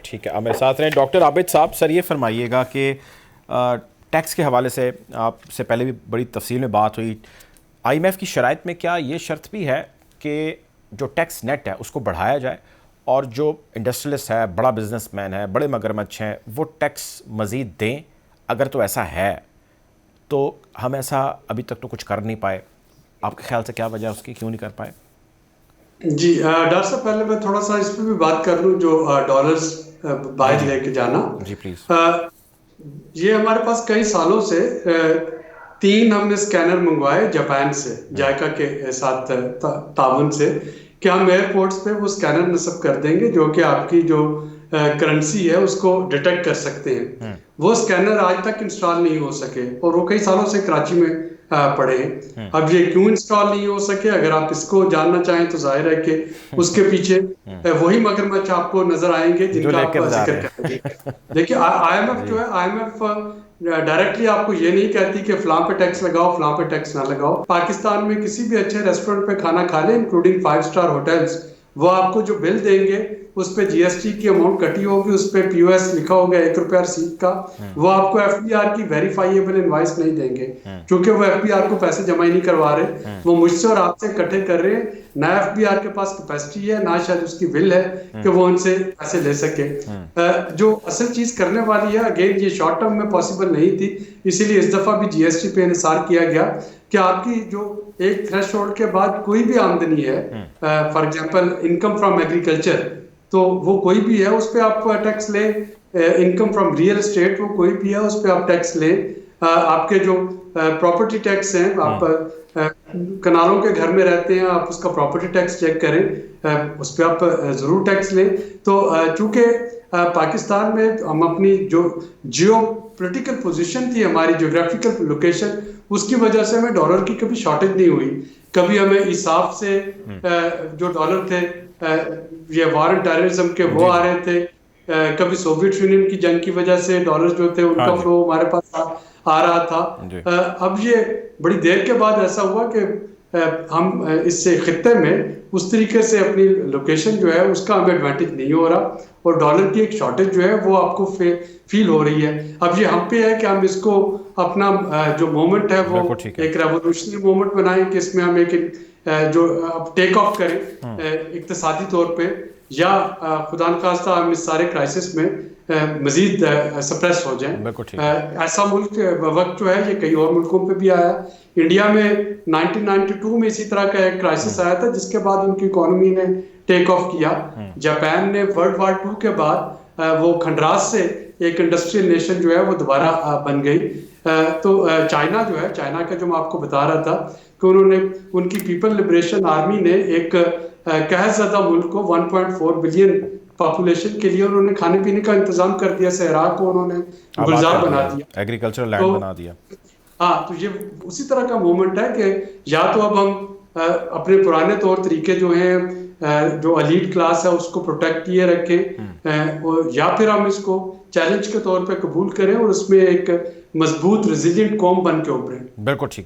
ठीक है, अब मेरे साथ रहे डॉक्टर आबिद साहब। सर ये फरमाइएगा कि टैक्स के हवाले से आपसे पहले भी बड़ी तफसील में बात हुई, आईएमएफ की शराइत में क्या ये शर्त भी है कि जो टैक्स नेट है उसको बढ़ाया जाए और जो इंडस्ट्रियलिस्ट है, बड़ा बिजनेसमैन है, बड़े मगरमच्छ हैं, वो टैक्स मज़ीद दें? अगर तो ऐसा है तो हम ऐसा अभी तक तो कुछ कर नहीं पाए, आपके ख्याल से क्या वजह है उसकी, क्यों नहीं कर पाए? जी डॉक्टर साहब, पहले मैं थोड़ा सा इस पे भी बात कर लूँ, जो डॉलर्स बाहर लेके जाना। जी प्लीज़। ये हमारे पास कई सालों से तीन हमने स्कैनर मंगवाए जापान से, जायका के साथ ताउन से, कि हम एयरपोर्ट्स पे वो स्कैनर नस्ब कर देंगे जो कि आपकी जो करेंसी है उसको डिटेक्ट कर सकते हैं। वो स्कैनर आज तक इंस्टॉल नहीं हो सके और वो कई सालों से कराची में पड़े हैं। अब ये क्यों इंस्टॉल नहीं हो सके, अगर आप इसको जानना चाहें तो जाहिर है कि उसके पीछे वही मगरमच्छ आपको नजर आएंगे जिनका आप जिक्र करेंगे। देखिए आईएमएफ जो है, आईएमएफ डायरेक्टली आपको ये नहीं कहती कि फलां पे टैक्स लगाओ, फलां पे टैक्स ना लगाओ। पाकिस्तान में किसी भी अच्छे रेस्टोरेंट पे खाना खा लें, इंक्लूडिंग 5 स्टार होटल्स, वो आपको जो बिल देंगे उस पे जीएसटी की अमाउंट कटी होगी, उस पे पीओएस लिखा होगा ₹1 रसीद का। वो आपको एफबीआर की वेरीफाइएबल इनवॉइस नहीं देंगे, क्योंकि वो एफबीआर को पैसे जमा ही नहीं करवा रहे, वो मुझसे और आपसे इकट्ठे कर रहे हैं। ना एफबीआर के पास कैपेसिटी है, ना शायद उसकी विल है कि वो उनसे पैसे ले सके। जो असल चीज करने वाली है, अगेन ये शॉर्ट टर्म में पॉसिबल नहीं थी, इसीलिए इस दफा भी जीएसटी पे इंसार किया गया कि आपकी जो एक थ्रेशोल्ड के बाद कोई भी आमदनी है, for example income from agriculture, तो वो कोई भी है उस पर आप टैक्स ले। इनकम फ्रॉम रियल एस्टेट, वो कोई भी है उस पर आप टैक्स ले। आपके जो प्रॉपर्टी टैक्स हैं, आप कनालों के घर में रहते हैं, आप उसका प्रॉपर्टी टैक्स चेक करें, उस पर आप जरूर टैक्स लें। तो चूंकि पाकिस्तान में हम अपनी जो जियो पोलिटिकल पोजीशन थी, हमारी ज्योग्राफिकल लोकेशन, उसकी वजह से हमें डॉलर की कभी शॉर्टेज नहीं हुई। कभी हमें हिसाब से जो डॉलर थे ये वॉर एंड टेररिज्म के वो आ रहे थे, कभी सोवियत यूनियन की जंग की वजह से डॉलर जो थे उनका फ्लो हमारे पास आ रहा था। अब ये बड़ी देर के बाद ऐसा हुआ कि हम इससे खित्ते में उस तरीके से अपनी लोकेशन जो है उसका हमें एडवांटेज नहीं हो रहा, और डॉलर की एक शॉर्टेज जो है वो आपको फील हो रही है। अब ये हम पे है कि हम इसको अपना जो मोमेंट है वो एक रेवोल्यूशनरी मोमेंट बनाएं कि इसमें हम एक जो अब टेक ऑफ करें इक्तिसादी तौर पे, या खुदा न खास्ता हम इस सारे क्राइसिस में मजीद सप्रेस हो जाएं। ऐसा मुल्क वक्त जो है ये कई और मुल्कों पे भी आया। इंडिया में 1992 में इसी तरह का एक क्राइसिस आया था, जिसके बाद उनकी इकोनॉमी ने टेक ऑफ किया। जापान ने वर्ल्ड वॉर 2 के बाद वो खंडरास से एक इंडस्ट्रियल नेशन जो है वो दोबारा बन गई। तो चाइना जो है, चाइना का जो मैं आपको बता रहा था कि उन्होंने, उनकी पीपल लिबरेशन आर्मी ने एक कहरज़दा मुल्क को 1.4 बिलियन पॉपुलेशन के लिए उन्होंने खाने पीने का इंतजाम कर दिया। सहरा को उन्होंने गुलजार बना दिया, एग्रीकल्चरल लैंड बना दिया। हाँ, तो ये उसी तरह का मोमेंट है कि या तो अब हम अपने पुराने तौर तरीके जो हैं, जो एलीट क्लास है उसको प्रोटेक्ट किए रखें, या फिर हम इसको चैलेंज के तौर पे कबूल करें और उसमें एक मजबूत रेजिलिएंट कौम बन के उभरें। बिल्कुल ठीक।